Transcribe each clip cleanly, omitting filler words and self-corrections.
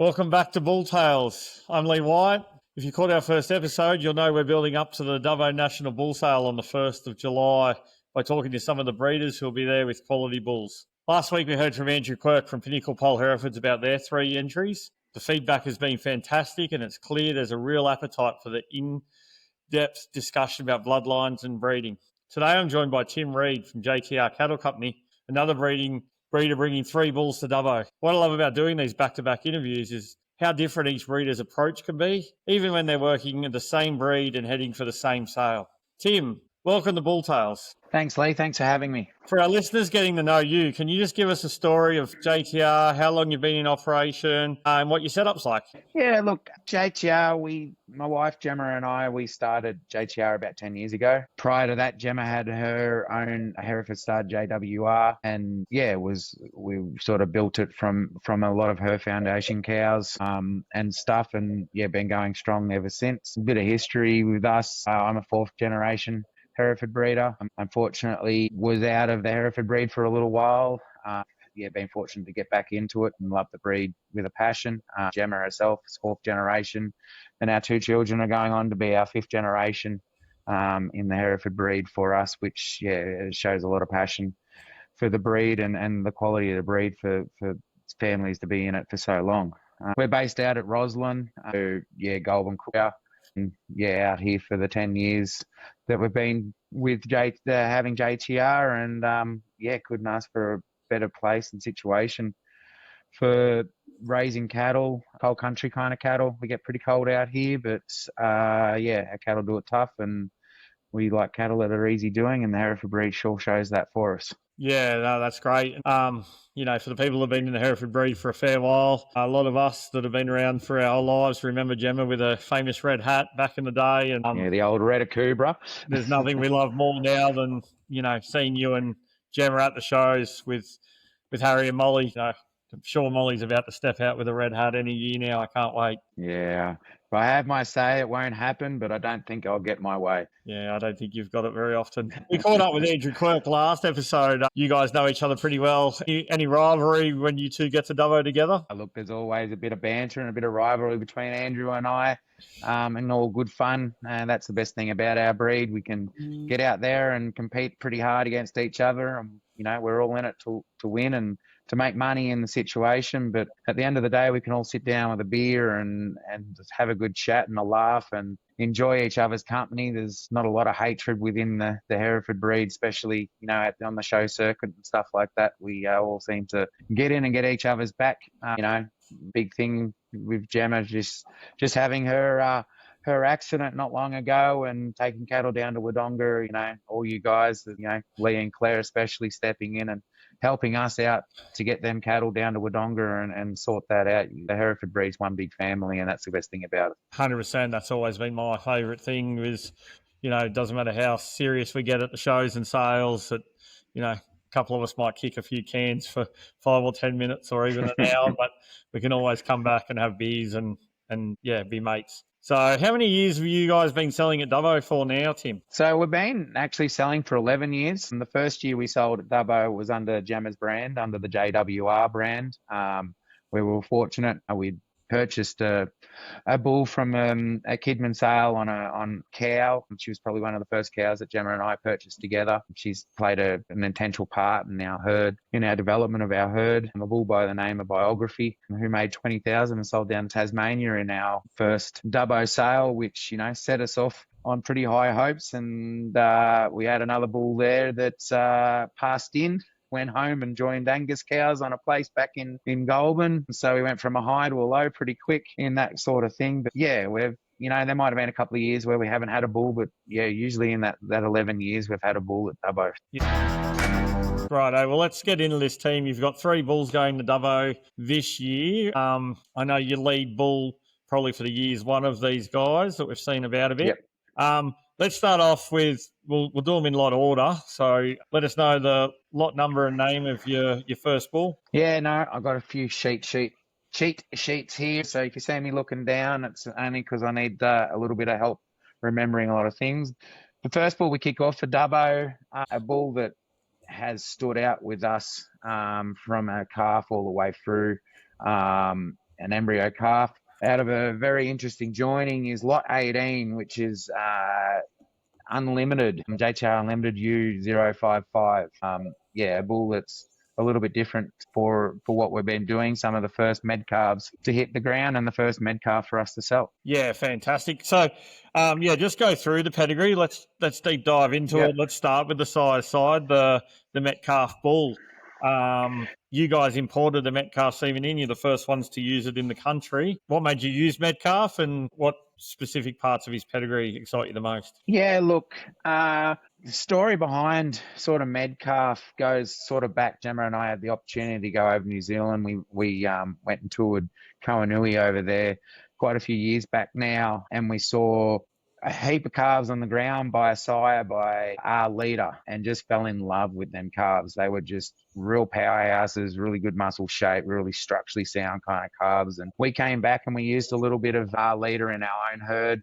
Welcome back to Bull Tales. I'm Lee White. If you caught our first episode, you'll know we're building up to the Dubbo National Bull Sale on the 1st of July by talking to some of the breeders who will be there with quality bulls. Last week we heard from Andrew Quirk from Pinnacle Pole Herefords about their 3 entries. The feedback has been fantastic and it's clear there's a real appetite for the in-depth discussion about bloodlines and breeding. Today I'm joined by Tim Reid from JTR Cattle Co, another breeder bringing 3 bulls to Dubbo. What I love about doing these back-to-back interviews is how different each breeder's approach can be, even when they're working in the same breed and heading for the same sale. Tim, welcome to Bull Tales. Thanks, Lee. Thanks for having me. For our listeners getting to know you, can you just give us a story of JTR, how long you've been in operation, and what your setup's like? Yeah, look, JTR, my wife Gemma and I, we started JTR about 10 years ago. Prior to that, Gemma had her own Hereford stud JWR, and we sort of built it from a lot of her foundation cows and stuff, and been going strong ever since. A bit of history with us. I'm a 4th generation Hereford breeder. Unfortunately, was out of the Hereford breed for a little while. Been fortunate to get back into it and love the breed with a passion. Gemma herself is 4th generation, and our 2 children are going on to be our 5th generation in the Hereford breed for us, which shows a lot of passion for the breed and the quality of the breed for families to be in it for so long. We're based out at Roslyn, Goulburn, and out here for the 10 years that we've been with having JTR, and couldn't ask for a better place and situation for raising cattle, cold country kind of cattle. We get pretty cold out here, but our cattle do it tough, and we like cattle that are easy doing, and the Hereford breed sure shows that for us. Yeah, no, that's great. For the people that have been in the Hereford breed for a fair while, a lot of us that have been around for our lives remember Gemma with a famous red hat back in the day. And the old red Akubra. There's nothing we love more now than, seeing you and Gemma at the shows with Harry and Molly. I'm sure Molly's about to step out with a red hat any year now. I can't wait. Yeah. If I have my say, it won't happen, but I don't think I'll get my way. Yeah, I don't think you've got it very often. We caught up with Andrew Quirk last episode. You guys know each other pretty well. Any rivalry when you two get to Dubbo together? Look, there's always a bit of banter and a bit of rivalry between Andrew and I, and all good fun. And that's the best thing about our breed. We can get out there and compete pretty hard against each other. We're all in it to win and to make money in the situation, but at the end of the day, we can all sit down with a beer and just have a good chat and a laugh and enjoy each other's company. There's not a lot of hatred within the Hereford breed, especially, on the show circuit and stuff like that. We all seem to get in and get each other's back. Big thing with Gemma, just having her accident not long ago and taking cattle down to Wodonga, all you guys, Lee and Claire especially stepping in and helping us out to get them cattle down to Wodonga and sort that out. The Hereford breed's one big family, and that's the best thing about it. 100%. That's always been my favourite thing is, it doesn't matter how serious we get at the shows and sales that, a couple of us might kick a few cans for 5 or 10 minutes or even an hour, but we can always come back and have beers and be mates. So how many years have you guys been selling at Dubbo for now, Tim? So we've been actually selling for 11 years. And the first year we sold at Dubbo was under Gemma's brand, under the JWR brand. We were fortunate. We'd purchased a bull from a Kidman sale on cow. She was probably one of the first cows that Gemma and I purchased together. She's played an integral part in our herd, in our development of our herd. I'm a bull by the name of Biography, who made 20,000 and sold down to Tasmania in our first Dubbo sale, which, set us off on pretty high hopes. And we had another bull there that passed in, went home and joined Angus cows on a place back in Goulburn. So we went from a high to a low pretty quick in that sort of thing. But we've, there might have been a couple of years where we haven't had a bull, but usually in that 11 years we've had a bull at Dubbo. Yeah. Righto, well, let's get into this team. You've got 3 bulls going to Dubbo this year. I know you lead bull probably for the years one of these guys that we've seen about a bit. Yep. Let's start off with, we'll do them in lot order. So let us know the lot number and name of your first bull. Yeah, no, I've got a few cheat sheets here. So if you see me looking down, it's only because I need a little bit of help remembering a lot of things. The first bull we kick off for Dubbo, a bull that has stood out with us from a calf all the way through. an embryo calf out of a very interesting joining is lot 18, which is Unlimited, JTR Unlimited U055. A bull that's a little bit different for what we've been doing. Some of the first med calves to hit the ground and the first med calf for us to sell. Yeah, fantastic. So, just go through the pedigree. Let's deep dive into it. Let's start with the size side, the Metcalf bull. You guys imported the Metcalf semen in. You're the first ones to use it in the country. What made you use Metcalf, and what specific parts of his pedigree excite you the most? Yeah, look, the story behind sort of Medcalf goes sort of back. Gemma and I had the opportunity to go over New Zealand. We went and toured Koanui over there quite a few years back now, and we saw a heap of calves on the ground by a sire, by our leader, and just fell in love with them calves. They were just real powerhouses, really good muscle shape, really structurally sound kind of calves. And we came back and we used a little bit of our leader in our own herd,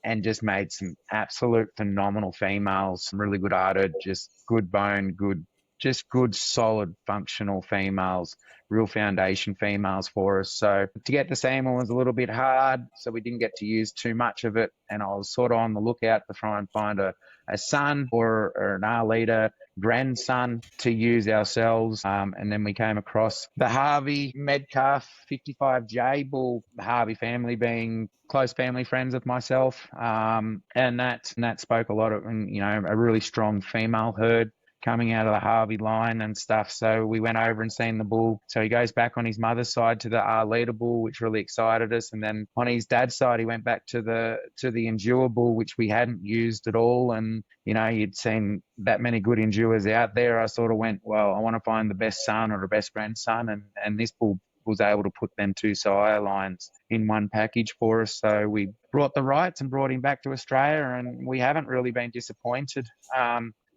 and just made some absolute phenomenal females, some really good uddered, just good bone, good solid functional females, real foundation females for us. So to get the semen was a little bit hard, so we didn't get to use too much of it. And I was sort of on the lookout to try and find a son or an R-leader grandson to use ourselves. And then we came across the Harvie Medcalf 55J bull, the Harvie family being close family friends with myself. And that spoke a lot of, a really strong female herd coming out of the Harvie line and stuff. So we went over and seen the bull. So he goes back on his mother's side to the R-leader bull, which really excited us. And then on his dad's side, he went back to the Endure bull, which we hadn't used at all. And, you'd seen that many good Endures out there. I sort of went, well, I want to find the best son or the best grandson. And this bull was able to put them two sire lines in one package for us. So we brought the rights and brought him back to Australia, and we haven't really been disappointed.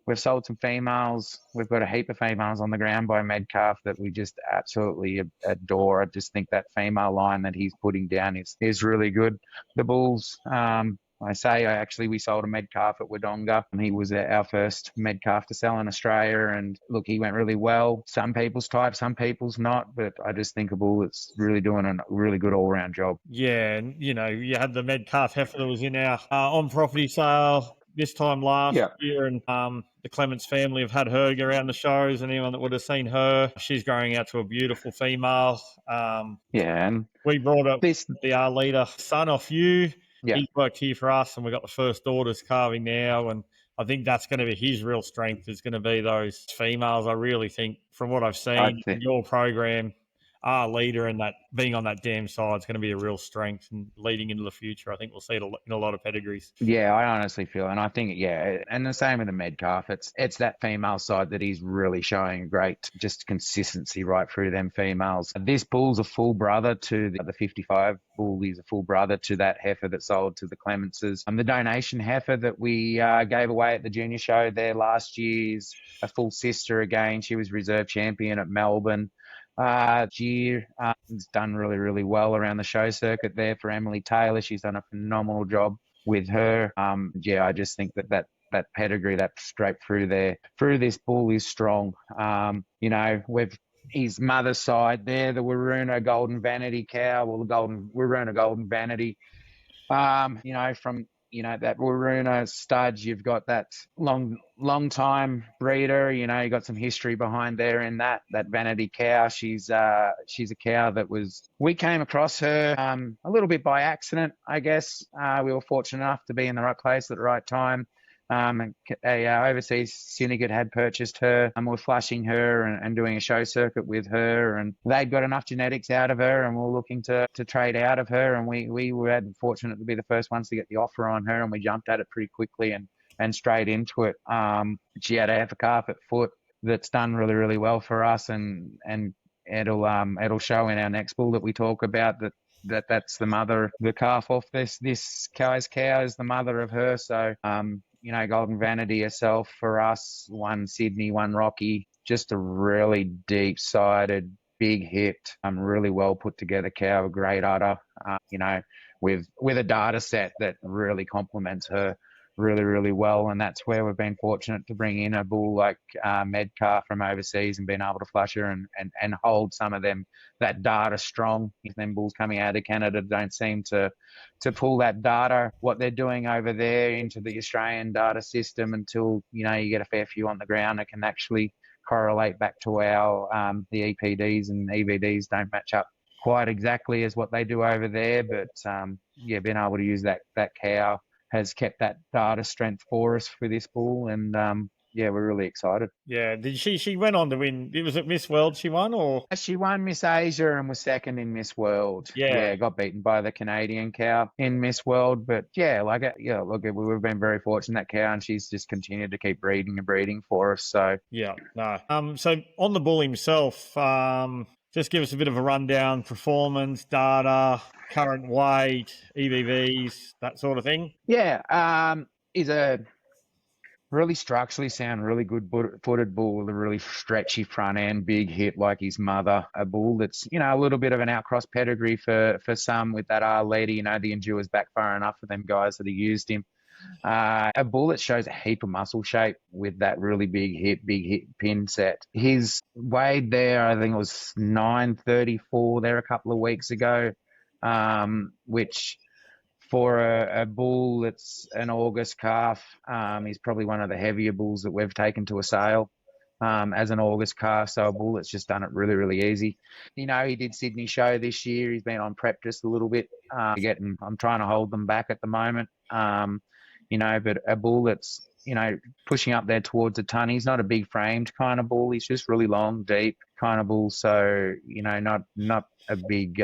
We've sold some females. We've got a heap of females on the ground by Medcalf that we just absolutely adore. I just think that female line that he's putting down is really good. The bulls, we sold a Medcalf at Wodonga, and he was our first Medcalf to sell in Australia. And look, he went really well. Some people's type, some people's not, but I just think a bull that's really doing a really good all-round job. Yeah, and you had the Medcalf heifer that was in our on-property sale this time last year, and the Clements family have had her go around the shows, and anyone that would have seen her, she's growing out to a beautiful female. And we brought up the R-leader son off you. Yeah. He worked here for us, and we got the first daughters calving now, and I think that's going to be his real strength, is going to be those females. I really think, from what I've seen in your program, our leader and that being on that damn side is going to be a real strength, and leading into the future, I think we'll see it in a lot of pedigrees. Yeah, I honestly feel, and I think, and the same with the Medcalf. It's that female side that he's really showing great just consistency right through them females. This bull's a full brother to the 55 bull. He's a full brother to that heifer that sold to the Clementses. The donation heifer that we gave away at the junior show there last year's a full sister again. She was reserve champion at Melbourne. Year has done really, really well around the show circuit there for Emily Taylor. She's done a phenomenal job with her. I just think that pedigree, that straight through this bull is strong. With his mother's side there, the Wirruna Golden Vanity cow, the Wirruna Golden Vanity. From that Wirruna stud, you've got that long time breeder. You got some history behind there in that Vanity cow. She's a cow we came across her a little bit by accident, I guess. We were fortunate enough to be in the right place at the right time. A overseas syndicate had purchased her, and we're flushing her and doing a show circuit with her, and they'd got enough genetics out of her, and we're looking to trade out of her, and we were fortunate to be the first ones to get the offer on her, and we jumped at it pretty quickly and straight into it. She had a heifer calf at foot that's done really, really well for us, and it'll show in our next bull that we talk about that's the mother, the calf off this guy's cow is the mother of her. So Golden Vanity herself for us, one Sydney, one Rocky, just a really deep-sided, big-hipped, really well put together cow, a great udder, with a data set that really complements her really, really well. And that's where we've been fortunate to bring in a bull like Medcalf from overseas and being able to flush her and hold some of them, that data strong. Them bulls coming out of Canada don't seem to pull that data, what they're doing over there, into the Australian data system until, you know, you get a fair few on the ground that can actually correlate back to our the EPDs and EVDs don't match up quite exactly as what they do over there. But yeah, being able to use that cow has kept that data strength for us for this bull, and yeah, we're really excited. Yeah, did she went on to win? It was at Miss World she won, or She won Miss Asia and was second in Miss World. Yeah. Got beaten by the Canadian cow in Miss World, but yeah, look, we've been very fortunate that cow, and she's just continued to keep breeding and breeding for us. So yeah, no. So on the bull himself, just give us a bit of a rundown: performance, data, current weight, EBVs, that sort of thing. Yeah, he's a really structurally sound, really good footed bull with a really stretchy front end, big hip like his mother. A bull that's, you know, a little bit of an outcross pedigree for some with that R leader. You know, the endurer's back far enough for them guys that have used him. A bull that shows a heap of muscle shape with that really big hip pin set. His weighed there, I think it was 934 there a couple of weeks ago, which for a bull that's an August calf, he's probably one of the heavier bulls that we've taken to a sale as an August calf. So a bull that's just done it really, really easy. You know, he did Sydney show this year. He's been on prep just a little bit. I'm trying to hold them back at the moment. You know, but a bull that's, you know, pushing up there towards a ton. He's not a big framed kind of bull. He's just really long, deep kind of bull. So, you know, not a big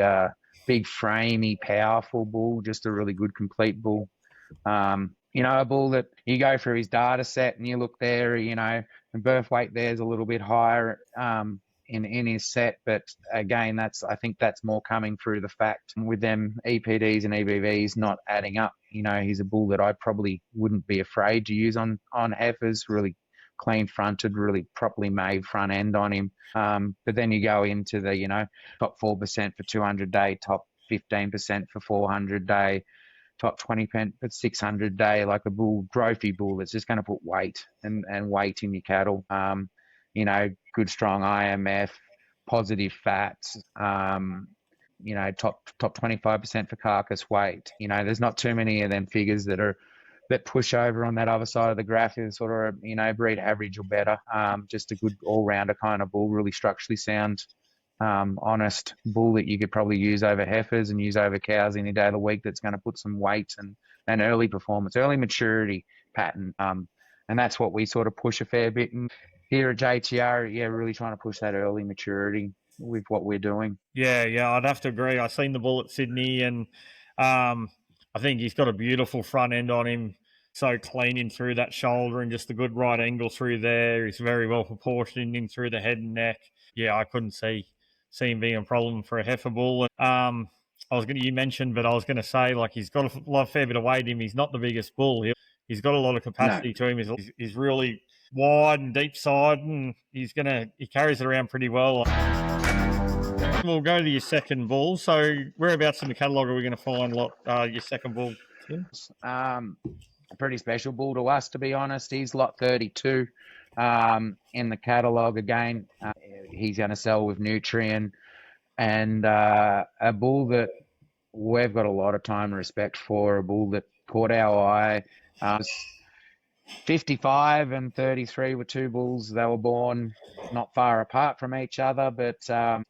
framey, powerful bull, just a really good, complete bull. You know, a bull that you go through his data set and you look there, you know, the birth weight there's a little bit higher in his set. But again, I think that's more coming through the fact with them EPDs and EBVs not adding up. You know, he's a bull that I probably wouldn't be afraid to use on heifers, really clean fronted, really properly made front end on him. But then you go into the, you know, top 4% for 200 day, top 15% for 400 day, top 20% for 600 day, like a bull, growthy bull that's just going to put weight and weight in your cattle. You know, good strong IMF, positive fats, you know, top 25% for carcass weight. You know, there's not too many of them figures that push over on that other side of the graph. Is sort of, you know, breed average or better. Just a good all-rounder kind of bull, really structurally sound, honest bull that you could probably use over heifers and use over cows any day of the week, that's going to put some weight and early performance, early maturity pattern. And that's what we sort of push a fair bit. And here at JTR, yeah, really trying to push that early maturity with what we're doing. Yeah, I'd have to agree. I've seen the bull at Sydney, and I think he's got a beautiful front end on him. So clean in through that shoulder and just a good right angle through there. He's very well proportioned in through the head and neck. Yeah, I couldn't see him being a problem for a heifer bull. You mentioned, but I was going to say, like, he's got a fair bit of weight in him. He's not the biggest bull. He's got a lot of capacity to him. He's really wide and deep side, and he carries it around pretty well. We'll go to your second bull. So whereabouts in the catalogue are we going to find your second bull, Tim? A pretty special bull to us, to be honest. He's lot 32 in the catalogue again. He's going to sell with Nutrien, and a bull that we've got a lot of time and respect for, a bull that caught our eye. 55 and 33 were two bulls. They were born not far apart from each other, but,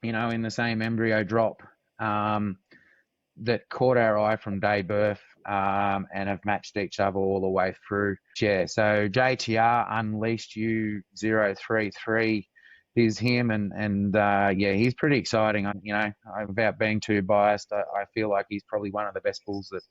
you know, in the same embryo drop, that caught our eye from day birth, and have matched each other all the way through. Yeah, so JTR UNLEASED U033 is him, and yeah, he's pretty exciting. You know, without being too biased, I feel like he's probably one of the best bulls that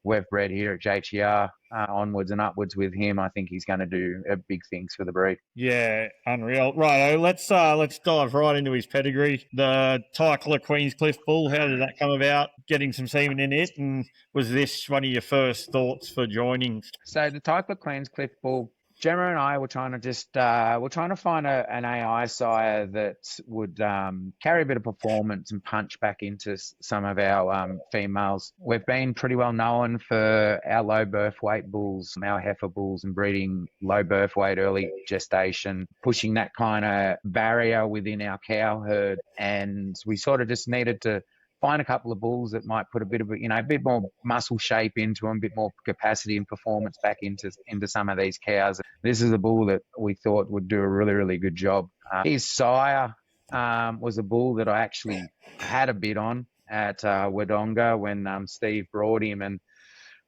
we've bred here at JTR. Onwards and upwards with him, I think he's going to do big things for the breed. Yeah, unreal. Right, let's dive right into his pedigree. The Tycolah Queenscliff bull, how did that come about? Getting some semen in it, and was this one of your first thoughts for joining? So the Tycolah Queenscliff bull, Gemma and I were trying to find an AI sire that would carry a bit of performance and punch back into some of our females. We've been pretty well known for our low birth weight bulls, our heifer bulls, and breeding low birth weight, early gestation, pushing that kind of barrier within our cow herd. And we sort of just needed to find a couple of bulls that might put a bit of a bit more muscle shape into them, a bit more capacity and performance back into some of these cows. This is a bull that we thought would do a really, really good job. His sire was a bull that I actually had a bid on at Wodonga when Steve brought him, and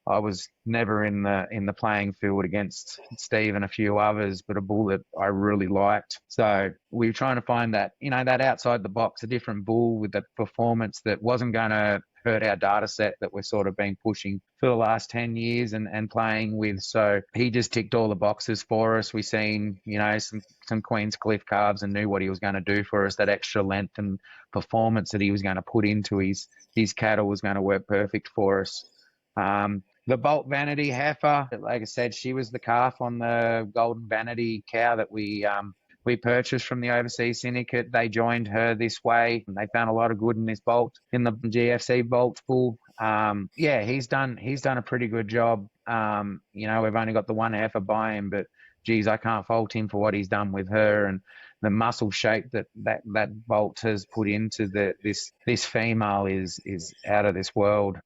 I was never in the playing field against Steve and a few others, but a bull that I really liked. So we were trying to find that, that outside the box, a different bull with the performance that wasn't going to hurt our data set that we've sort of been pushing for the last 10 years and playing with. So he just ticked all the boxes for us. We seen, some Queenscliff calves and knew what he was going to do for us. That extra length and performance that he was going to put into his cattle was going to work perfect for us. The Bolt Vanity heifer, like I said, she was the calf on the Golden Vanity cow that we purchased from the overseas syndicate. They joined her this way, and they found a lot of good in this Bolt, in the GFC Bolt bull. He's done a pretty good job. We've only got the one heifer by him, but geez, I can't fault him for what he's done with her, and the muscle shape that Bolt has put into this female is out of this world.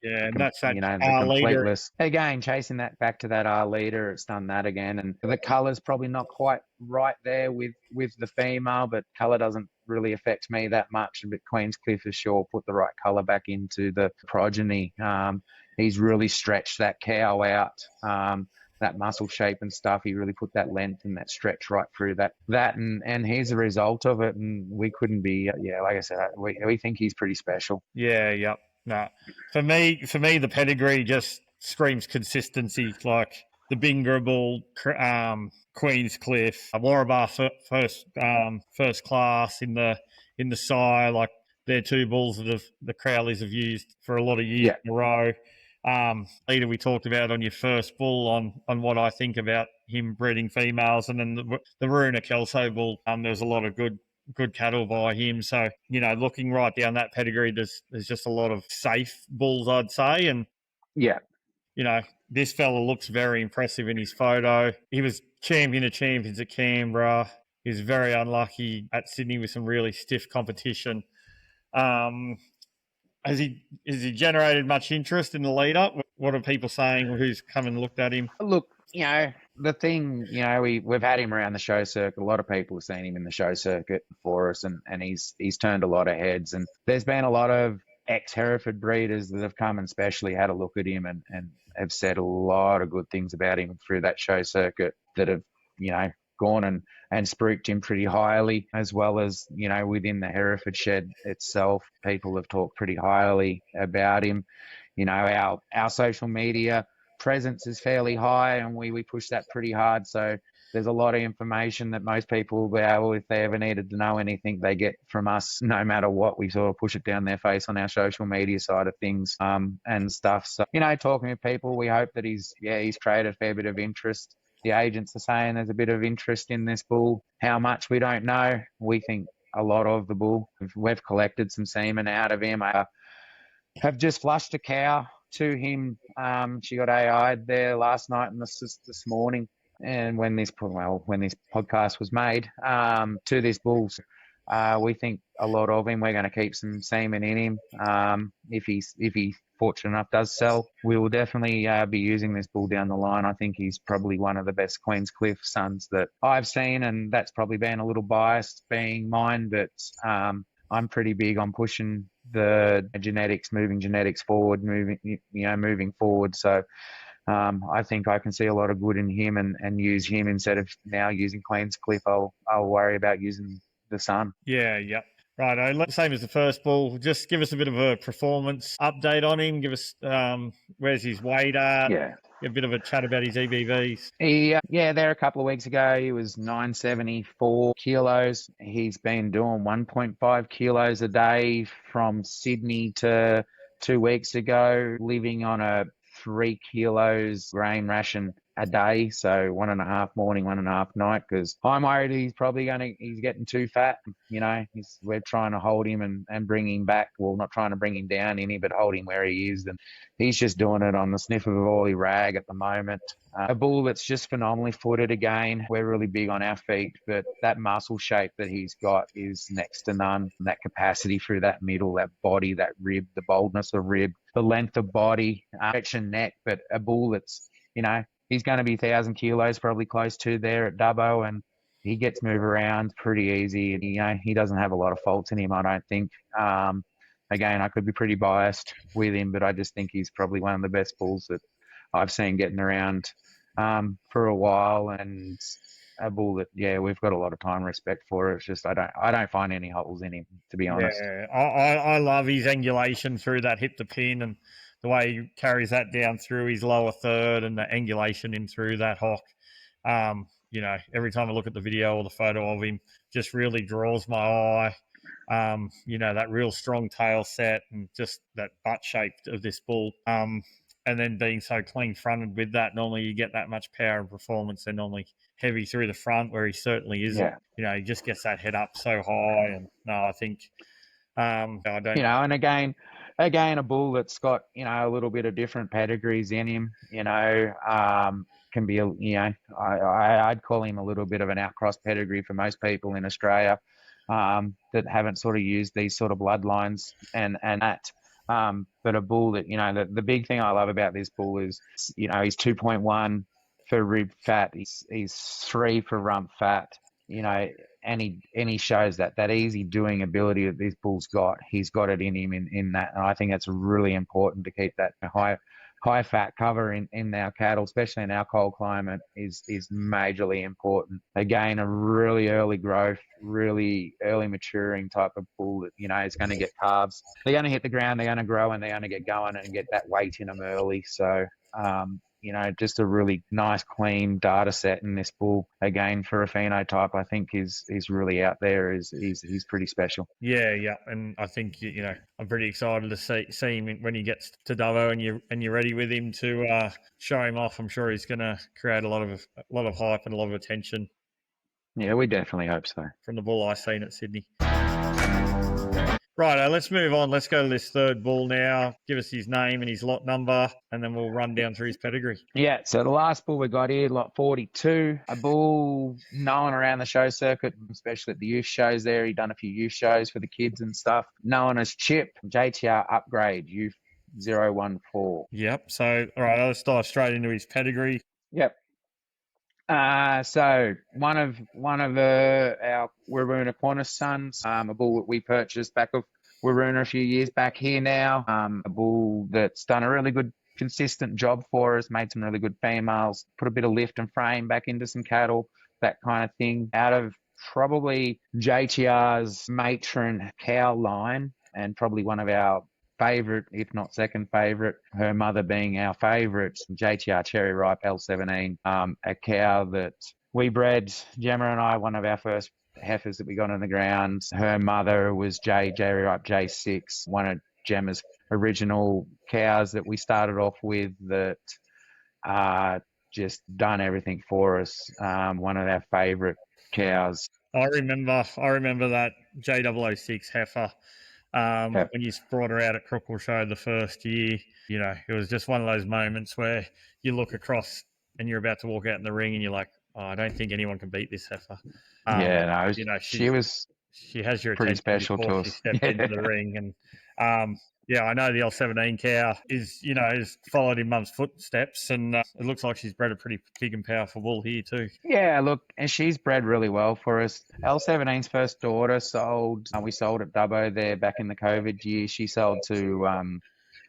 Yeah, and that's that the leader. completeless. Again, chasing that back to that R leader, it's done that again. And the colour's probably not quite right there with the female, but colour doesn't really affect me that much. But Queenscliff has sure put the right colour back into the progeny. He's really stretched that cow out. That muscle shape and stuff, he really put that length and that stretch right through that and he's a result of it, and we couldn't be like I said, we think he's pretty special. Yeah. No, for me, the pedigree just screams consistency. Like the Bingra bull, Queenscliff, Warraba first class in the sire. Like they're two bulls that the Crowleys have used for a lot of years in a row. Leader we talked about on your first bull on what I think about him breeding females, and then the Wirruna Kelso bull. There's a lot of good cattle by him. So, looking right down that pedigree, there's just a lot of safe bulls, I'd say. And, this fella looks very impressive in his photo. He was champion of champions at Canberra. He was very unlucky at Sydney with some really stiff competition. Has he generated much interest in the lead up? What are people saying who's come and looked at him? Look, the thing, we've had him around the show circuit. A lot of people have seen him in the show circuit for us, and he's turned a lot of heads. And there's been a lot of ex-Hereford breeders that have come and specially had a look at him and have said a lot of good things about him through that show circuit that have, gone and spruiked him pretty highly, as well as, within the Hereford shed itself, people have talked pretty highly about him. Our social media presence is fairly high, and we push that pretty hard. So there's a lot of information that most people will be able, if they ever needed to know anything, they get from us, no matter what. We sort of push it down their face on our social media side of things and stuff. So, talking with people, we hope that he's created a fair bit of interest. The agents are saying there's a bit of interest in this bull. How much, we don't know. We think a lot of the bull. We've collected some semen out of him. I have just flushed a cow to him. She got AI'd there last night and this morning. And when this podcast was made, to this bull, we think a lot of him. We're going to keep some semen in him. If he fortunate enough does sell, we will definitely be using this bull down the line. I think he's probably one of the best Queenscliff sons that I've seen, and that's probably been a little biased being mine, but I'm pretty big on pushing the moving genetics forward, moving forward. So I think I can see a lot of good in him and use him instead of now using Queenscliff. I'll worry about using the son. Yeah. Right, same as the first bull. Just give us a bit of a performance update on him. Give us where's his weight at. Yeah. A bit of a chat about his EBVs. There a couple of weeks ago, he was 974 kilos. He's been doing 1.5 kilos a day from Sydney to 2 weeks ago, living on a 3 kilos grain ration a day, so 1.5 morning, 1.5 night, because I'm worried he's getting too fat. We're trying to hold him and bring him back. Well, not trying to bring him down any, but hold him where he is, and he's just doing it on the sniff of a woolly rag at the moment. A bull that's just phenomenally footed again. We're really big on our feet, but that muscle shape that he's got is next to none. That capacity through that middle, that body, that rib, the boldness of rib, the length of body, stretch and neck, but a bull that's, he's going to be 1,000 kilos, probably close to there at Dubbo, and he gets moved around pretty easy. And, he doesn't have a lot of faults in him, I don't think. Again, I could be pretty biased with him, but I just think he's probably one of the best bulls that I've seen getting around for a while, and a bull that, we've got a lot of time and respect for. It's just I don't find any holes in him, to be honest. Yeah, I love his angulation through that hip to pin, and the way he carries that down through his lower third, and the angulation in through that hock. Every time I look at the video or the photo of him, just really draws my eye. That real strong tail set and just that butt shape of this bull. And then being so clean fronted with that, normally you get that much power and performance. They're normally heavy through the front, where he certainly isn't. Yeah. He just gets that head up so high. And no, I think, I don't. And again, a bull that's got, a little bit of different pedigrees in him, can be, I'd call him a little bit of an outcross pedigree for most people in Australia that haven't sort of used these sort of bloodlines and that. But a bull that, the big thing I love about this bull is, he's 2.1 for rib fat. He's 3 for rump fat, and he shows that easy doing ability that this bull's got. He's got it in him in that. And I think that's really important to keep that high fat cover in our cattle, especially in our cold climate, is majorly important. Again, a really early growth, really early maturing type of bull that, is going to get calves. They're going to hit the ground, they're going to grow, and they're going to get going and get that weight in them early. So, just a really nice, clean data set in this bull. Again, for a phenotype, I think is really out there. He's pretty special. Yeah, and I think I'm pretty excited to see him when he gets to Dubbo and you're ready with him to show him off. I'm sure he's going to create a lot of hype and a lot of attention. Yeah, we definitely hope so. From the bull I seen at Sydney. Righto, let's move on. Let's go to this third bull now. Give us his name and his lot number, and then we'll run down through his pedigree. Yeah, so the last bull we got here, lot 42, a bull known around the show circuit, especially at the youth shows there. He done a few youth shows for the kids and stuff. Known as Chip, JTR UPGRADE U014. Yep, so all right, let's dive straight into his pedigree. Yep. So one of our Wirruna Qantas sons, a bull that we purchased back of Wirruna a few years back here now, a bull that's done a really good, consistent job for us, made some really good females, put a bit of lift and frame back into some cattle, that kind of thing. Out of probably JTR's matron cow line, and probably one of our favourite, if not second favourite, her mother being our favourite, JTR Cherry Ripe L17, a cow that we bred, Gemma and I, one of our first heifers that we got on the ground. Her mother was Cherry Ripe J6, one of Gemma's original cows that we started off with, that just done everything for us. One of our favourite cows. I remember that J006 heifer. When you brought her out at Crookle Show the first year, it was just one of those moments where you look across and you're about to walk out in the ring and you're like, oh, I don't think anyone can beat this heifer. She has your pretty attention special before to she us. stepped into the ring. And I know the L17 cow has followed in Mum's footsteps, and it looks like she's bred a pretty big and powerful bull here too. Yeah, look, and she's bred really well for us. L17's first daughter sold. We sold at Dubbo there back in the COVID year. She sold to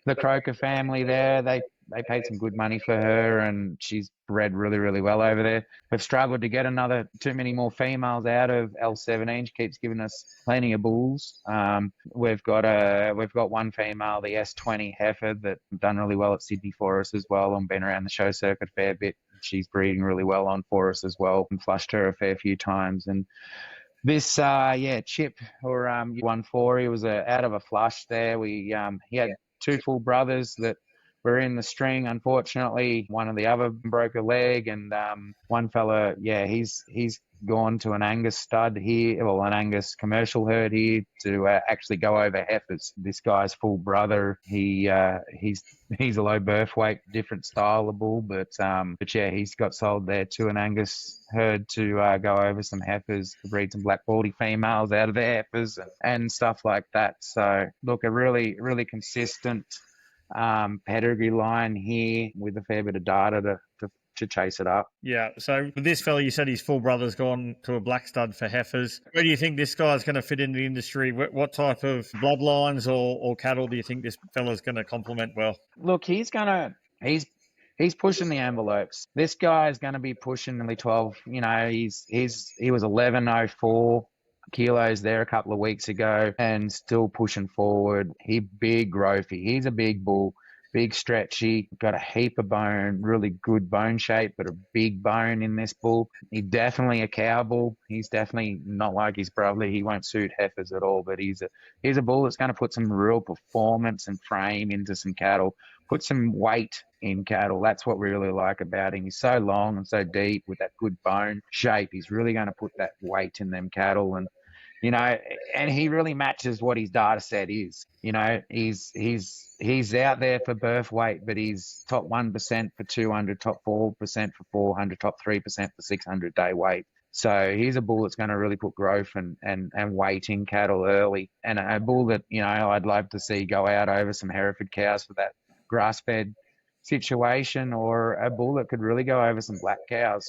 the Croker family there. They paid some good money for her, and she's bred really, really well over there. We've struggled to get too many more females out of L17. She keeps giving us plenty of bulls. We've got one female, the S20 heifer, that done really well at Sydney for us as well, and been around the show circuit a fair bit. She's breeding really well on for us as well, and flushed her a fair few times. And this, Chip, or 1-4, he was out of a flush there. He had two full brothers that we're in the string. Unfortunately, one of the other broke a leg, and one fella, he's gone to an Angus stud here, well, an Angus commercial herd here to actually go over heifers. This guy's full brother, he's a low birth weight, different style of bull, but yeah, he's got sold there to an Angus herd to go over some heifers to breed some black baldy females out of the heifers and stuff like that. So look, a really, really consistent pedigree line here with a fair bit of data to chase it up. Yeah, so with this fella, you said his full brother's gone to a black stud for heifers. Where do you think this guy's going to fit in the industry? What type of bloodlines or cattle do you think this fella's going to complement well? Look, he's pushing the envelopes. This guy is going to be pushing nearly 12. You know, he was 1104 kilos there a couple of weeks ago and still pushing forward. He big growthy. He's a big bull. Big stretchy, got a heap of bone, really good bone shape, but a big bone in this bull. He's definitely a cow bull. He's definitely not like his brother. He won't suit heifers at all, but he's a bull that's going to put some real performance and frame into some cattle, put some weight in cattle. That's what we really like about him. He's so long and so deep with that good bone shape. He's really going to put that weight in them cattle, and you know, and he really matches what his data set is. You know, he's out there for birth weight, but he's top 1% for 200, top 4% for 400, top 3% for 600 day weight. So he's a bull that's going to really put growth and weight in cattle early, and a bull that, you know, I'd love to see go out over some Hereford cows for that grass-fed situation, or a bull that could really go over some black cows.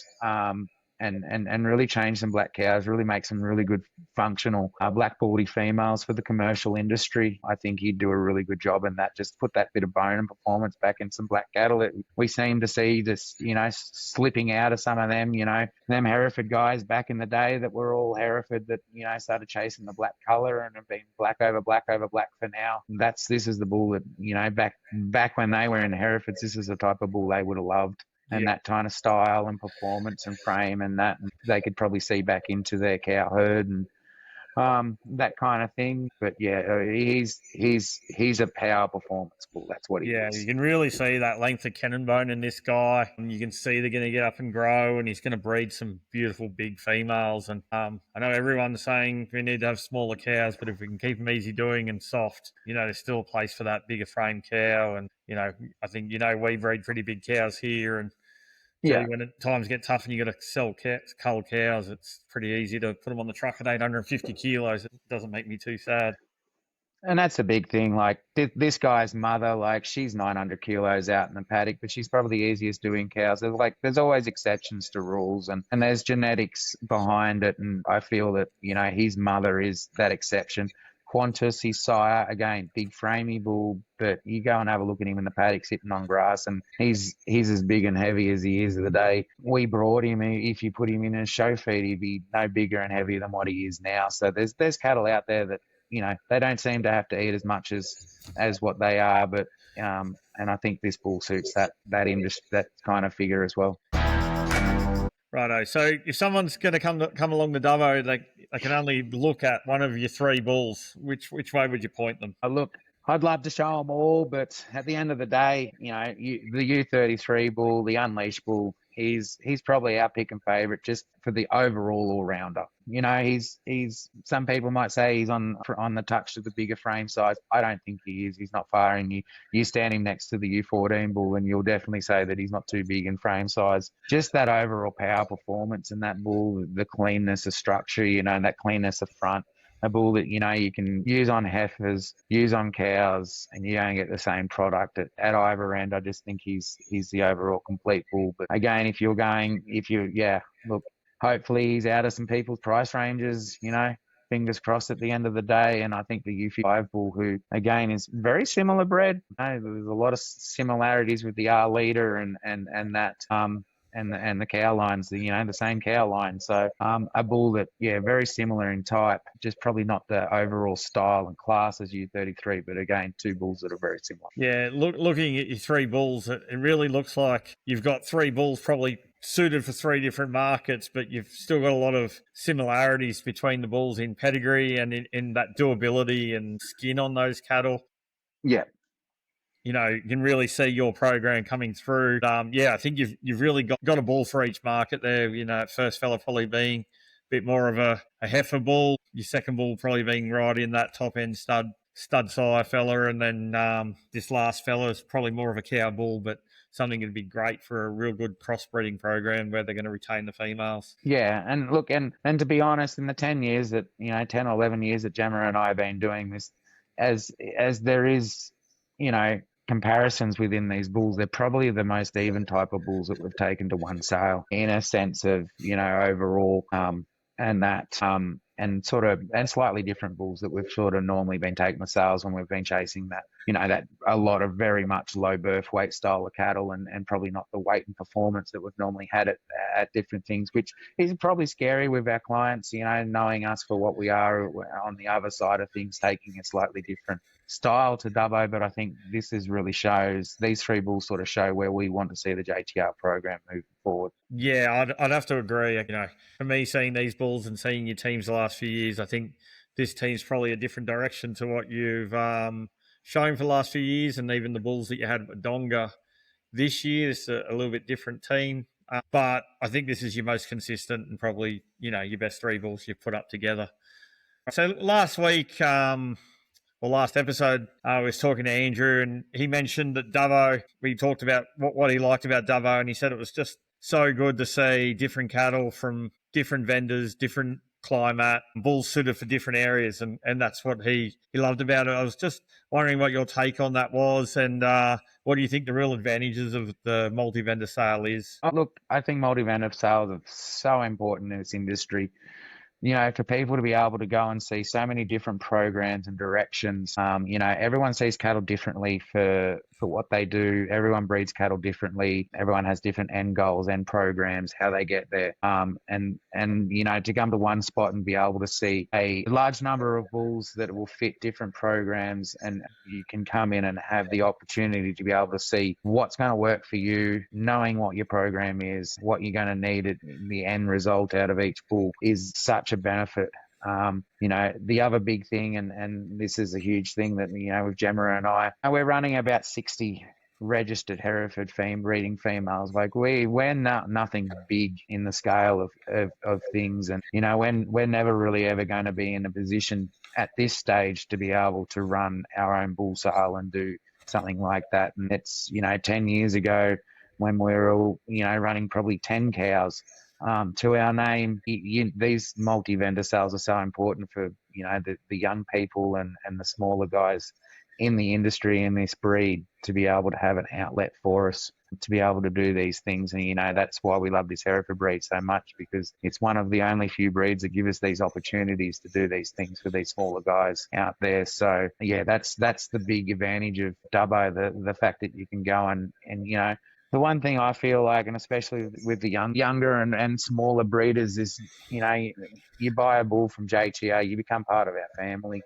And really change some black cows, really make some really good functional black baldy females for the commercial industry. I think he'd do a really good job in that, just put that bit of bone and performance back in some black cattle that we seem to see just, you know, slipping out of some of them, you know, them Hereford guys back in the day that were all Hereford that, you know, started chasing the black colour and have been black over black for now. This is the bull that, you know, back when they were in Herefords, this is the type of bull they would have loved. And that kind of style and performance and frame and that, and they could probably see back into their cow herd and that kind of thing. But yeah, he's a power performance bull. That's what he is. Yeah, you can really see that length of cannon bone in this guy, and you can see they're going to get up and grow, and he's going to breed some beautiful big females. And I know everyone's saying we need to have smaller cows, but if we can keep them easy doing and soft, you know, there's still a place for that bigger frame cow. And you know, I think, you know, we breed pretty big cows here, and yeah, when times get tough and you got to sell cull cows, it's pretty easy to put them on the truck at 850 kilos. It doesn't make me too sad. and that's a big thing. Like this guy's mother, like she's 900 kilos out in the paddock, but she's probably the easiest doing cows. There's always exceptions to rules, and there's genetics behind it. And I feel that, you know, his mother is that exception. Qantus, his sire, again, big framey bull, but you go and have a look at him in the paddock sitting on grass, and he's as big and heavy as he is the day we brought him. If you put him in a show feed, he'd be no bigger and heavier than what he is now. So there's cattle out there that, you know, they don't seem to have to eat as much as what they are, but and I think this bull suits that industry, that kind of figure as well. Righto. So if someone's going to come along the Dubbo, they can only look at one of your three bulls. Which way would you point them? Look, I'd love to show them all, but at the end of the day, you know, the U033 bull, the Unleashed bull, he's probably our pick and favourite just for the overall all-rounder. You know, he's some people might say he's on the touch of the bigger frame size. I don't think he is. He's not far in. You stand him next to the U14 bull and you'll definitely say that he's not too big in frame size. Just that overall power performance in that bull, the cleanness of structure, you know, that cleanness of front. A bull that, you know, you can use on heifers, use on cows, and you don't get the same product at either end. I just think he's the overall complete bull. But again, look, hopefully he's out of some people's price ranges, you know, fingers crossed at the end of the day. And I think the U55 bull, who again is very similar bred, you know, there's a lot of similarities with the R leader and that and the cow lines, the same cow line. So a bull that, very similar in type, just probably not the overall style and class as U033, but again, two bulls that are very similar. Yeah, looking at your three bulls, it really looks like you've got three bulls probably suited for three different markets, but you've still got a lot of similarities between the bulls in pedigree and in that doability and skin on those cattle. Yeah. you can really see your program coming through. I think you've really got a bull for each market there. First fella probably being a bit more of a heifer bull, your second bull probably being right in that top end stud sire fella, and then this last fella is probably more of a cow bull, but something that'd be great for a real good crossbreeding program where they're going to retain the females. Yeah, and look, and to be honest, in the 10 years that 10 or 11 years that Gemma and I have been doing this, as there is, comparisons within these bulls, they're probably the most even type of bulls that we've taken to one sale in a sense of overall, and slightly different bulls that we've sort of normally been taking to sales when we've been chasing that, that a lot of very much low birth weight style of cattle, and probably not the weight and performance that we've normally had at different things, which is probably scary with our clients, knowing us for what we are on the other side of things, taking a slightly different style to Dubbo. But I think this these three bulls sort of show where we want to see the JTR program moving forward. Yeah, I'd have to agree. For me, seeing these bulls and seeing your teams the last few years, I think this team's probably a different direction to what you've shown for the last few years, and even the bulls that you had at Donga this year. It's a little bit different team, but I think this is your most consistent and probably your best three bulls you've put up together. So last week, last episode, I was talking to Andrew, and he mentioned that Dubbo, we talked about what he liked about Dubbo, and he said it was just so good to see different cattle from different vendors, different climate, bulls suited for different areas, and that's what he loved about it. I was just wondering what your take on that was, and what do you think the real advantages of the multi-vendor sale is? Look, I think multi-vendor sales are so important in this industry. For people to be able to go and see so many different programs and directions. Everyone sees cattle differently for what they do. Everyone breeds cattle differently. Everyone has different end goals, end programs, how they get there. And to come to one spot and be able to see a large number of bulls that will fit different programs, and you can come in and have the opportunity to be able to see what's going to work for you, knowing what your program is, what you're going to need, the end result out of each bull is such a benefit. The other big thing, and this is a huge thing that, with Gemma and I, we're running about 60 registered Hereford breeding females. Like we're nothing big in the scale of things. And, we're never really ever going to be in a position at this stage to be able to run our own bull sale and do something like that. And it's, 10 years ago when we were all, running probably 10 cows, to our name. These multi-vendor sales are so important for the young people and the smaller guys in the industry in this breed to be able to have an outlet for us to be able to do these things. And that's why we love this Hereford breed so much, because it's one of the only few breeds that give us these opportunities to do these things for these smaller guys out there. So yeah, that's the big advantage of Dubbo, the fact that you can go and the one thing I feel like, and especially with the younger and smaller breeders, is, you buy a bull from JTR, you become part of our family.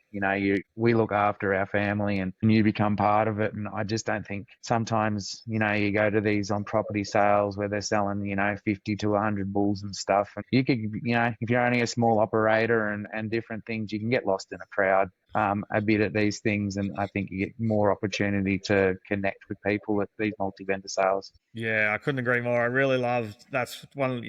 We look after our family and you become part of it. And I just don't think sometimes, you go to these on property sales where they're selling, 50 to 100 bulls and stuff. And you could, if you're only a small operator and different things, you can get lost in a crowd a bit at these things, and I think you get more opportunity to connect with people at these multi-vendor sales. Yeah, I couldn't agree more. I really love that's one,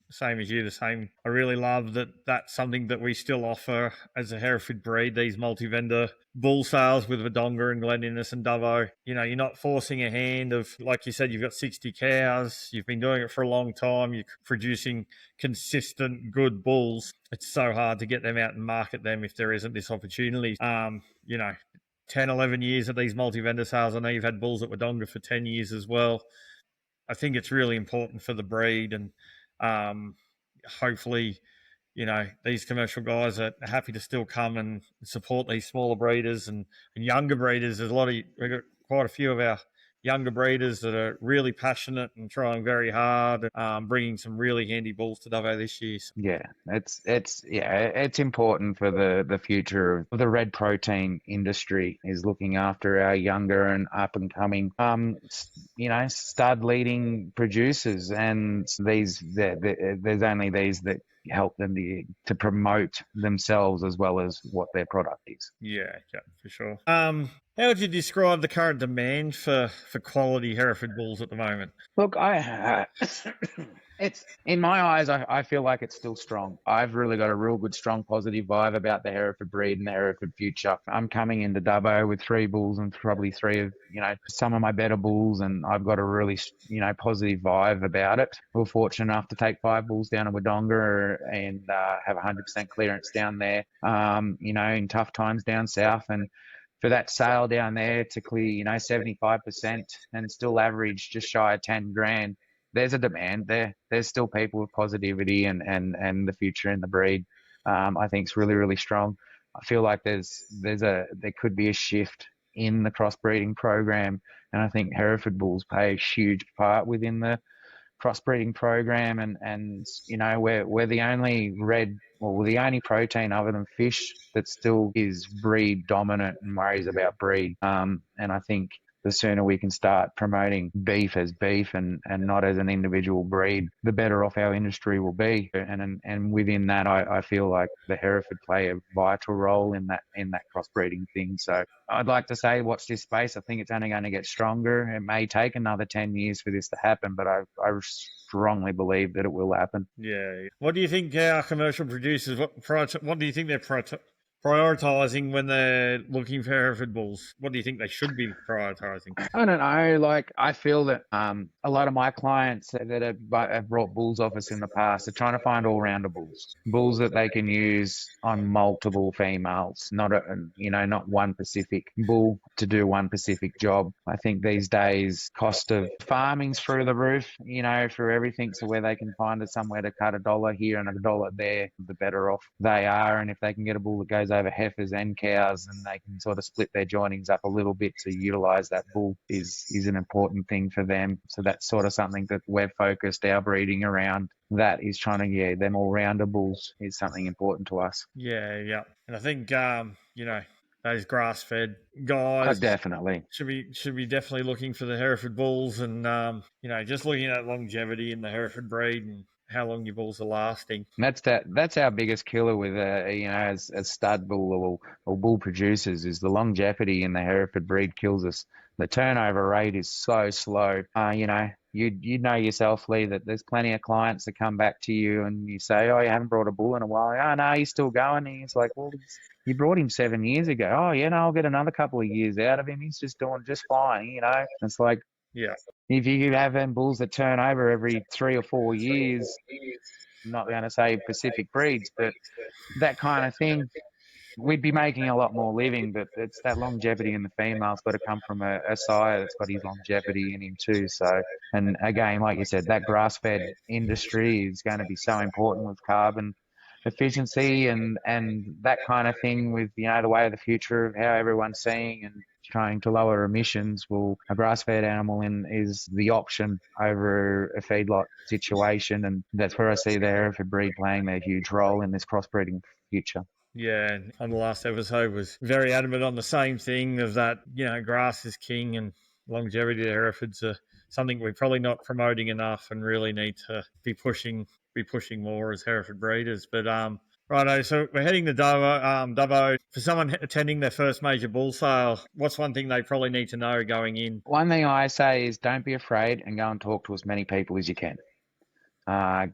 same as you, the same. I really love that that's something that we still offer as a Hereford breed, these multi-vendor bull sales with Wodonga and Glen Innes and Dubbo. You're not forcing a hand of, like you said, you've got 60 cows, you've been doing it for a long time, you're producing consistent, good bulls. It's so hard to get them out and market them if there isn't this opportunity. 10, 11 years at these multi-vendor sales. I know you've had bulls at Wodonga for 10 years as well. I think it's really important for the breed, and hopefully, these commercial guys are happy to still come and support these smaller breeders and younger breeders. We've got quite a few of our younger breeders that are really passionate and trying very hard, bringing some really handy bulls to Dubbo this year. Yeah, it's important for the future of the red protein industry, is looking after our younger and up and coming, stud leading producers, and there's only these that help them to promote themselves as well as what their product is. Yeah, for sure. How would you describe the current demand for quality Hereford bulls at the moment? Look, it's in my eyes, I feel like it's still strong. I've really got a real good, strong, positive vibe about the Hereford breed and the Hereford future. I'm coming into Dubbo with 3 bulls and probably 3 of, some of my better bulls, and I've got a really, positive vibe about it. We were fortunate enough to take 5 bulls down to Wodonga and have 100% clearance down there, in tough times down south. And for that sale down there to clear, 75% and still average just shy of 10 grand, there's a demand there. There's still people with positivity and the future in the breed. I think it's really, really strong. I feel like there could be a shift in the crossbreeding program, and I think Hereford bulls play a huge part within the crossbreeding program, and we're the only the only protein other than fish that still is breed dominant and worries about breed. And I think the sooner we can start promoting beef as beef and not as an individual breed, the better off our industry will be. And within that, I feel like the Hereford play a vital role in that crossbreeding thing. So I'd like to say watch this space. I think it's only going to get stronger. It may take another 10 years for this to happen, but I strongly believe that it will happen. Yeah. What do you think our commercial producers, what do you think they're prioritising when they're looking for Hereford bulls? What do you think they should be prioritising? I don't know. Like, I feel that a lot of my clients that have brought bulls off us in the past are trying to find all-rounder bulls that they can use on multiple females, not one specific bull to do one specific job. I think these days cost of farming's through the roof, for everything. So where they can find somewhere to cut $1 here and $1 there, the better off they are. And if they can get a bull that goes over heifers and cows, and they can sort of split their jointings up a little bit to utilize that bull is an important thing for them. So that's sort of something that we've focused our breeding around. That is trying to, them all-rounder bulls is something important to us. Yeah. And I think, those grass-fed guys definitely should be definitely looking for the Hereford bulls, and just looking at longevity in the Hereford breed and how long your bulls are lasting. That's our biggest killer with as stud bull or bull producers, is the longevity in the Hereford breed kills us. The turnover rate is so slow. You know yourself, Lee, that there's plenty of clients that come back to you and you say, oh, you haven't brought a bull in a while. Oh, no, he's still going. And he's like, well, you brought him 7 years ago. Oh, yeah, no, I'll get another couple of years out of him. He's just doing just fine, It's like, yeah, if you have them bulls that turn over every 3 or 4 years, I'm not going to say Pacific breeds, but that kind of thing, we'd be making a lot more living. But it's that longevity in the female's got to come from a sire that's got his longevity in him too. So, and again, like you said, that grass-fed industry is going to be so important with carbon efficiency and that kind of thing, with the way of the future of how everyone's seeing and trying to lower emissions. Well, a grass-fed animal is the option over a feedlot situation, and that's where I see the Hereford breed playing their huge role in this crossbreeding future. Yeah, and on the last episode was very adamant on the same thing of that, grass is king and longevity of Herefords are something we're probably not promoting enough and really need to be pushing more as Hereford breeders. But righto, so we're heading to Dubbo. For someone attending their first major bull sale, what's one thing they probably need to know going in? One thing I say is don't be afraid and go and talk to as many people as you can.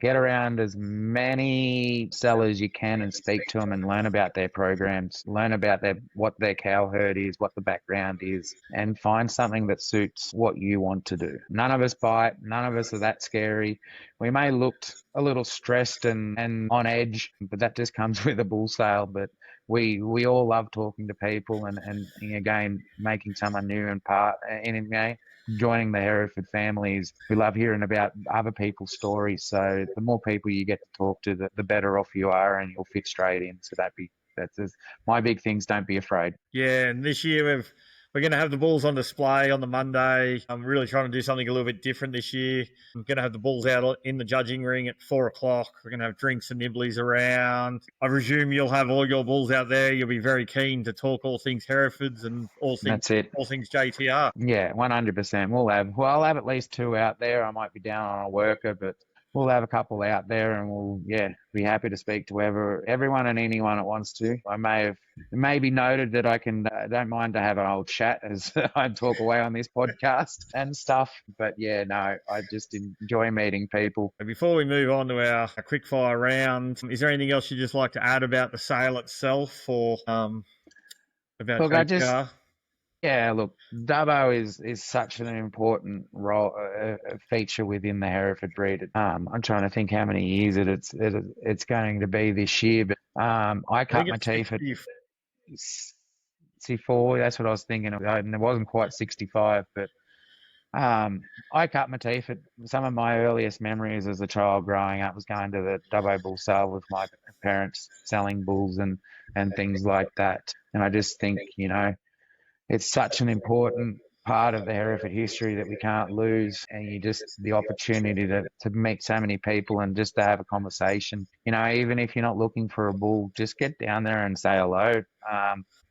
Get around as many sellers you can and speak to them and learn about their programs, learn about what their cow herd is, what the background is, and find something that suits what you want to do. None of us bite. None of us are that scary. We may look a little stressed and on edge, but that just comes with a bull sale. But we all love talking to people and again, making someone new and joining the Hereford families. We love hearing about other people's stories. So the more people you get to talk to, the better off you are, and you'll fit straight in. So that's my big things. Don't be afraid. Yeah, and this year we're going to have the bulls on display on the Monday. I'm really trying to do something a little bit different this year. I'm going to have the bulls out in the judging ring at 4:00. We're going to have drinks and nibblies around. I presume you'll have all your bulls out there. You'll be very keen to talk all things Herefords and all things JTR. Yeah, 100%. I'll have at least 2 out there. I might be down on a worker, but we'll have a couple out there, and we'll be happy to speak to everyone and anyone that wants to. It may be noted that I don't mind to have an old chat as I talk away on this podcast and stuff. But I just enjoy meeting people. Before we move on to our quickfire round, is there anything else you'd just like to add about the sale itself, or about JTR? Look, Dubbo is such an important role, feature within the Hereford breed. I'm trying to think how many years it's going to be this year, but I cut my teeth at 64. That's what I was thinking of, and it wasn't quite 65, but I cut my teeth at some of my earliest memories as a child growing up was going to the Dubbo bull sale with my parents, selling bulls and things like that. And I just think, it's such an important part of the Hereford history that we can't lose, and the opportunity to meet so many people and just to have a conversation. Even if you're not looking for a bull, just get down there and say hello.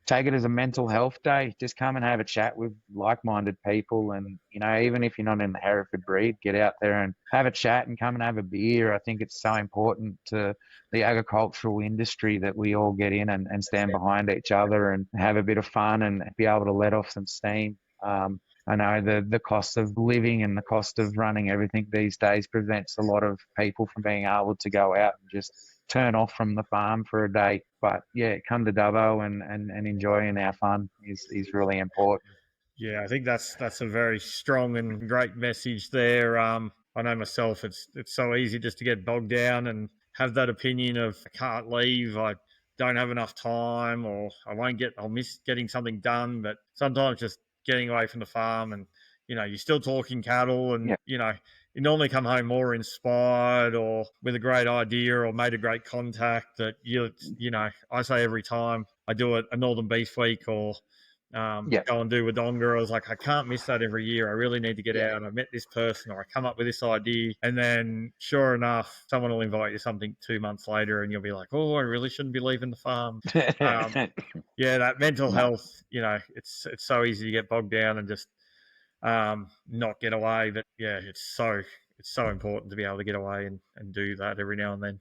Take it as a mental health day. Just come and have a chat with like-minded people, and even if you're not in the Hereford breed, get out there and have a chat and come and have a beer. I think it's so important to the agricultural industry that we all get in and stand behind each other and have a bit of fun and be able to let off some steam. I know the cost of living and the cost of running everything these days prevents a lot of people from being able to go out and just turn off from the farm for a day. But come to Dubbo and enjoying our fun is really important. Yeah, I think that's a very strong and great message there. I know myself, it's so easy just to get bogged down and have that opinion of I can't leave, I don't have enough time, or I'll miss getting something done. But sometimes just getting away from the farm and, you're still talking cattle and, you normally come home more inspired or with a great idea or made a great contact that I say every time I do a Northern Beef Week or go and do Wodonga, I was like, I can't miss that every year. I really need to get out. I met this person or I come up with this idea. And then sure enough, someone will invite you something 2 months later and you'll be like, oh, I really shouldn't be leaving the farm. That mental health, it's so easy to get bogged down and just not get away. But it's so important to be able to get away and do that every now and then.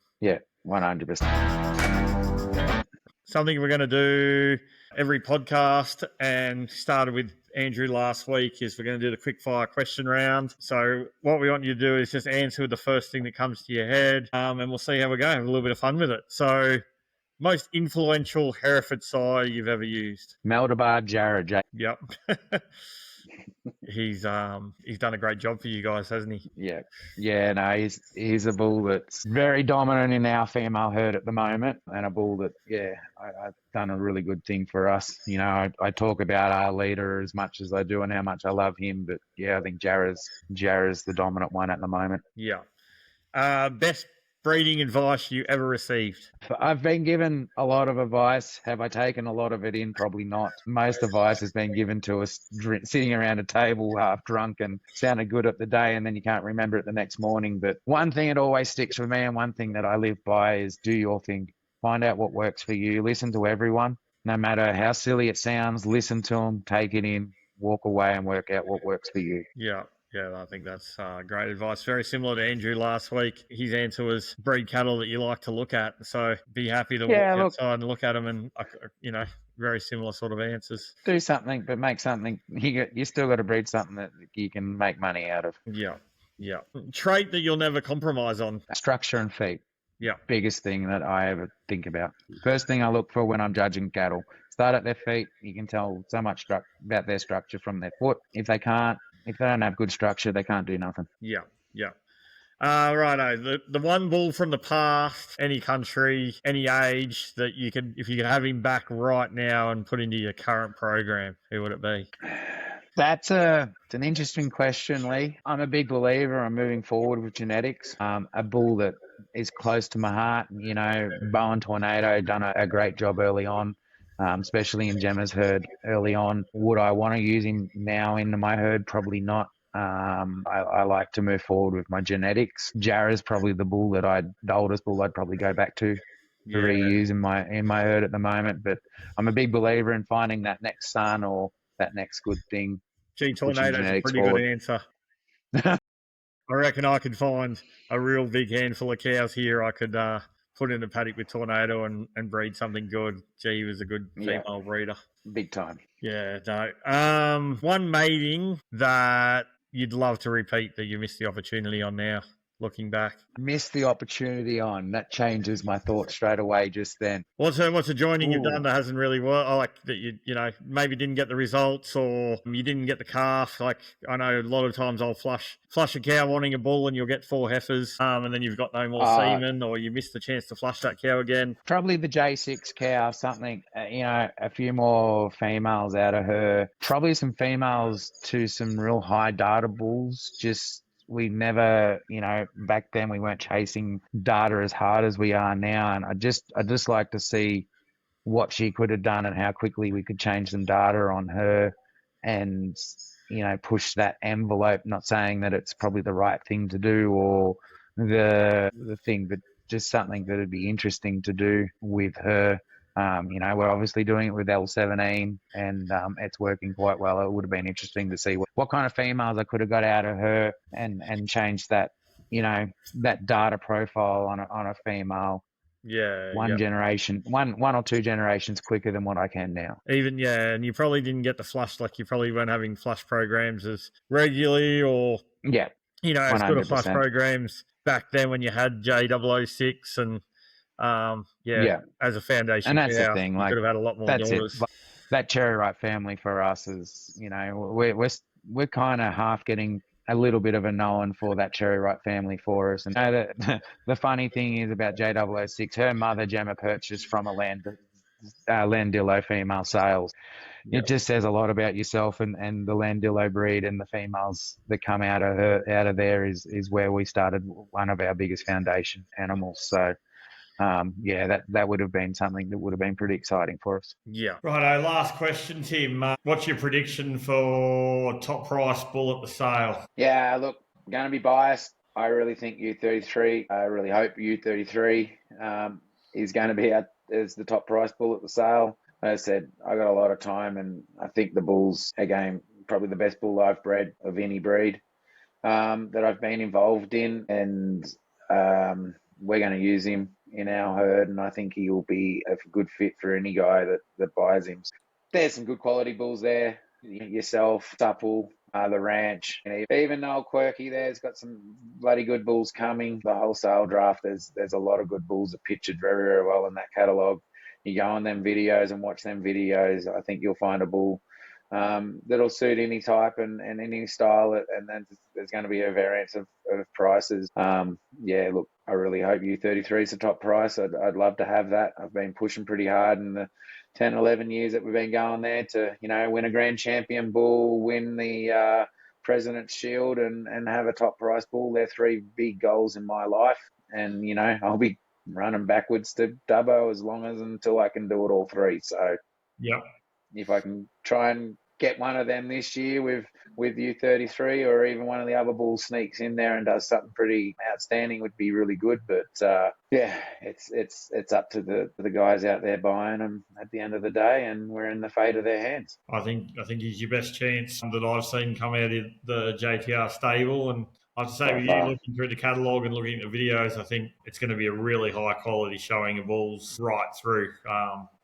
100%. Something we're going to do every podcast, and started with Andrew last week, is we're going to do the quickfire question round. So what we want you to do is just answer the first thing that comes to your head, and we'll see how we go. Have a little bit of fun with it. So, most influential Hereford sire you've ever used? Meldabar Jared. Yep. He's done a great job for you guys, hasn't he? He's a bull that's very dominant in our female herd at the moment, and a bull that I've done a really good thing for us. I talk about our leader as much as I do and how much I love him, but I think Jarrah's the dominant one at the moment. Best breeding advice you ever received? I've been given a lot of advice. Have I taken a lot of it in? Probably not. Most advice has been given to us sitting around a table half drunk and sounded good at the day, and then you can't remember it the next morning. But one thing that always sticks with me, and one thing that I live by, is do your thing. Find out what works for you. Listen to everyone. No matter how silly it sounds, listen to them, take it in, walk away and work out what works for you. Yeah, I think that's great advice. Very similar to Andrew last week. His answer was breed cattle that you like to look at. So be happy to walk outside and look at them, and very similar sort of answers. Do something, but make something. You still got to breed something that you can make money out of. Yeah. Trait that you'll never compromise on? Structure and feet. Yeah. Biggest thing that I ever think about. First thing I look for when I'm judging cattle. Start at their feet. You can tell so much about their structure from their foot. If they don't have good structure, they can't do nothing. Yeah. Righto. The one bull from the past, any country, any age, that if you could have him back right now and put into your current program, who would it be? It's an interesting question, Lee. I'm a big believer in moving forward with genetics. A bull that is close to my heart, Bowen Tornado done a great job early on. Especially in Gemma's herd early on. Would I want to use him now into my herd? Probably not. I like to move forward with my genetics. Jarrah's probably the oldest bull I'd probably go back to reuse in my herd at the moment. But I'm a big believer in finding that next son or that next good thing. Tornado's a pretty good answer. I reckon I could find a real big handful of cows here. I could put in a paddock with Tornado and breed something good. Gee, he was a good female breeder. Big time. Yeah, no. One mating that you'd love to repeat that you missed the opportunity on now, looking back. Missed the opportunity on. That changes my thought straight away just then. What's a joining you've done that hasn't really worked? Like that you know, maybe didn't get the results or you didn't get the calf. Like I know a lot of times I'll flush a cow wanting a bull and you'll get 4 heifers and then you've got no more semen or you missed the chance to flush that cow again. Probably the J6 cow, something, a few more females out of her. Probably some females to some real high data bulls. Just we never, back then we weren't chasing data as hard as we are now. And I just like to see what she could have done and how quickly we could change some data on her and, push that envelope. Not saying that it's probably the right thing to do or the thing, but just something that would be interesting to do with her. We're obviously doing it with L17 and it's working quite well. It would have been interesting to see what kind of females I could have got out of her and change that, that data profile on a female. Yeah. Generation, one or two generations quicker than what I can now. And you probably didn't get the flush, like you probably weren't having flush programs as regularly or, as 100%. good a flush programs back then when you had J006 and, as a foundation. And that's the thing, you could have had a lot more daughters. That cherry ripe family for us is, we're kind of half getting a little bit of a known for that cherry ripe family for us. And the funny thing is about J006, her mother Gemma purchased from a Landillo female sales. It just says a lot about yourself and the Landillo breed and the females that come out of there is where we started one of our biggest foundation animals. So that would have been something that would have been pretty exciting for us. Yeah. Righto, last question, Tim. What's your prediction for top price bull at the sale? Yeah, look, going to be biased. I really think U033. I really hope U033 is going to be out as the top price bull at the sale. As I said, I got a lot of time, and I think the bull's, again, probably the best bull I've bred of any breed that I've been involved in, and we're going to use him in our herd, and I think he will be a good fit for any guy that buys him. There's some good quality bulls there. Yourself, Supple, the ranch, and even old Quirky there's got some bloody good bulls coming. The wholesale draft, there's a lot of good bulls that pictured very, very well in that catalogue. You go on them videos and watch them videos, I think you'll find a bull that'll suit any type and any style, and then there's going to be a variance of prices. Look, I really hope U033 is the top price. I'd love to have that. I've been pushing pretty hard in the 10, 11 years that we've been going there to, win a grand champion bull, win the President's Shield and have a top price bull. They're 3 big goals in my life. And, I'll be running backwards to Dubbo until I can do it all 3. So if I can try and get one of them this year with U033 or even one of the other bulls sneaks in there and does something pretty outstanding, would be really good. But it's up to the guys out there buying them at the end of the day, and we're in the fate of their hands. I think he's your best chance that I've seen come out of the JTR stable, and I have to say, with you looking through the catalogue and looking at the videos, I think it's going to be a really high quality showing of bulls right through.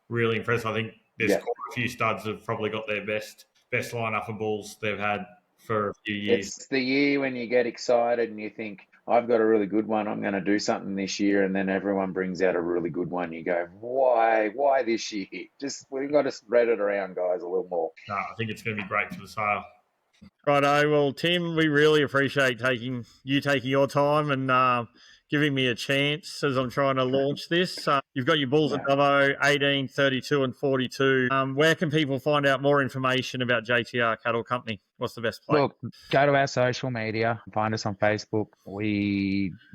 Really impressed. I think there's quite a few studs that have probably got their best lineup of bulls they've had for a few years. It's the year when you get excited and you think, I've got a really good one, I'm going to do something this year, and then everyone brings out a really good one. You go, why this year? We've got to spread it around, guys, a little more. No, I think it's going to be great for the sale. Righto, well, Tim, we really appreciate taking your time and giving me a chance as I'm trying to launch this. You've got your bulls at Dubbo, 18, 32 and 42. Where can people find out more information about JTR Cattle Company? What's the best place? Look, go to our social media, find us on Facebook.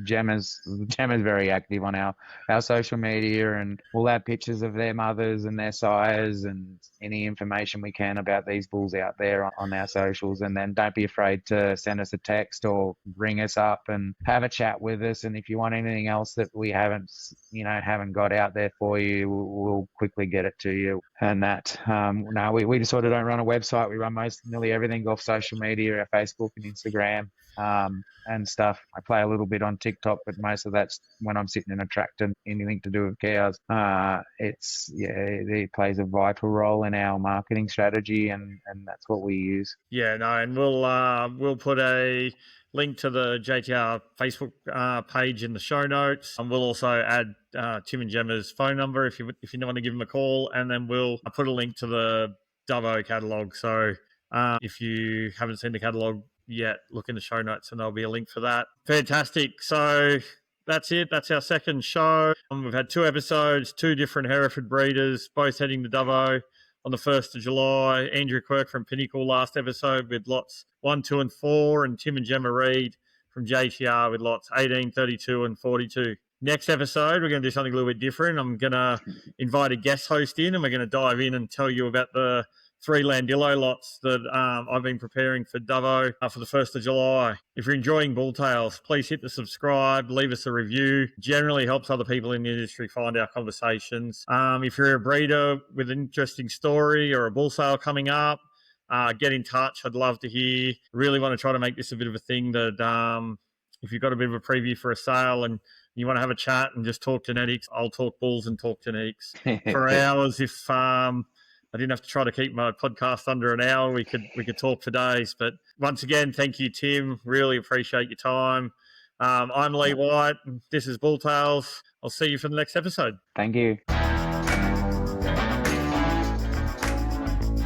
Gemma's very active on our social media, and we'll have pictures of their mothers and their sires and any information we can about these bulls out there on our socials. And then don't be afraid to send us a text or ring us up and have a chat with us. And if you want anything else that we haven't got out there for you, we'll quickly get it to you. And that, we just sort of don't run a website. We run nearly everything off social media, our Facebook and Instagram. and stuff. I play a little bit on TikTok, but most of that's when I'm sitting in a tractor, anything to do with cows. It plays a vital role in our marketing strategy, and that's what we use. Yeah, no, and we'll put a link to the JTR Facebook page in the show notes, and we'll also add Tim and Gemma's phone number if you want to give them a call, and then we'll put a link to the Dubbo catalogue. So if you haven't seen the catalogue yet, look in the show notes, and there'll be a link for that. Fantastic. So that's it. That's our second show. We've had 2 episodes, 2 different Hereford breeders, both heading to Dubbo on the 1st of July. Andrew Quirk from Pinnacle last episode with lots 1, 2, and 4, and Tim and Gemma Reid from JTR with lots 18, 32, and 42. Next episode, we're going to do something a little bit different. I'm going to invite a guest host in, and we're going to dive in and tell you about the 3 Landillo lots that I've been preparing for Dubbo for the 1st of July. If you're enjoying Bull Tales, please hit the subscribe, leave us a review. Generally helps other people in the industry find our conversations. If you're a breeder with an interesting story or a bull sale coming up, get in touch. I'd love to hear. Really want to try to make this a bit of a thing that if you've got a bit of a preview for a sale and you want to have a chat and just talk genetics, I'll talk bulls and talk genetics for hours. If I didn't have to try to keep my podcast under an hour, we could talk for days. But once again, thank you, Tim. Really appreciate your time. I'm Lee White. This is Bull Tales. I'll see you for the next episode. Thank you.